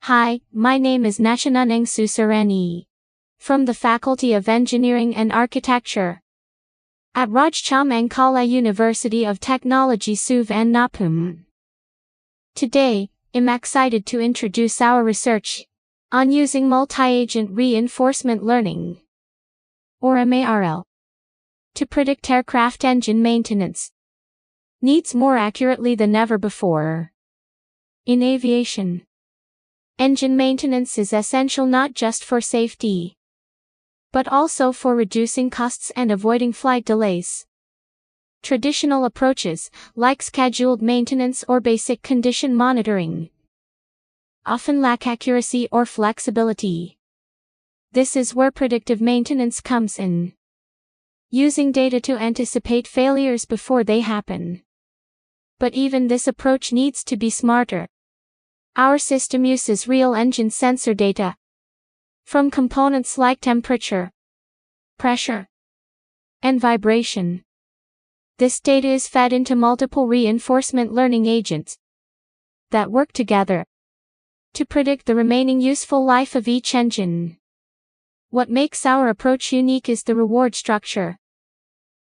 Hi, my name is Nachanuneng Susarani. From the Faculty of Engineering and Architecture at Rajchamangala University of Technology Suvarnabhumi. Today, I'm excited to introduce our research on using multi-agent reinforcement learning, or MARL, to predict aircraft engine maintenance needs more accurately than ever before. In aviation, engine maintenance is essential not just for safety, but also for reducing costs and avoiding flight delays. Traditional approaches, like scheduled maintenance or basic condition monitoring, often lack accuracy or flexibility. This is where predictive maintenance comes in, using data to anticipate failures before they happen. But even this approach needs to be smarter. Our system uses real engine sensor data from components like temperature, pressure, and vibration. This data is fed into multiple reinforcement learning agents that work together to predict the remaining useful life of each engine. What makes our approach unique is the reward structure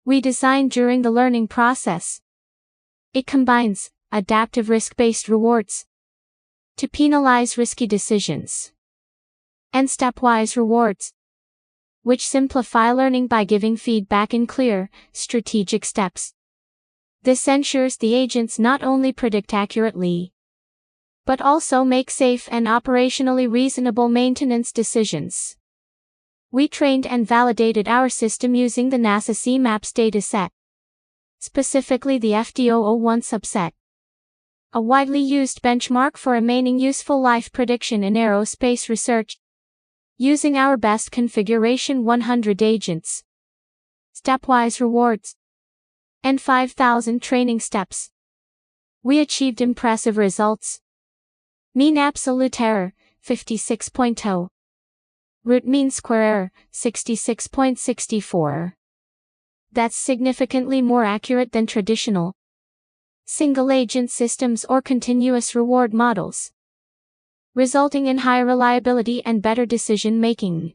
we designed during the learning process. It combines adaptive risk-based rewards to penalize risky decisions, and stepwise rewards, which simplify learning by giving feedback in clear, strategic steps. This ensures the agents not only predict accurately, but also make safe and operationally reasonable maintenance decisions. We trained and validated our system using the NASA CMAPS dataset, specifically the FD001 subset, a widely used benchmark for remaining useful life prediction in aerospace research. Using our best configuration 100 agents, stepwise rewards, and 5,000 training steps, we achieved impressive results. Mean absolute error, 56.0. Root mean square error, 66.64. That's significantly more accurate than traditional single-agent systems or continuous reward models, resulting in higher reliability and better decision-making.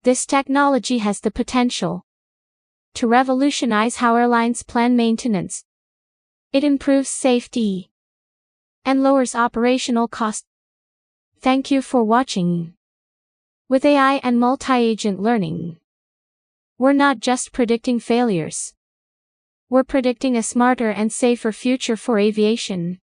This technology has the potential to revolutionize how airlines plan maintenance. It improves safety and lowers operational costs. Thank you for watching. With AI and multi-agent learning, we're not just predicting failures. We're predicting a smarter and safer future for aviation.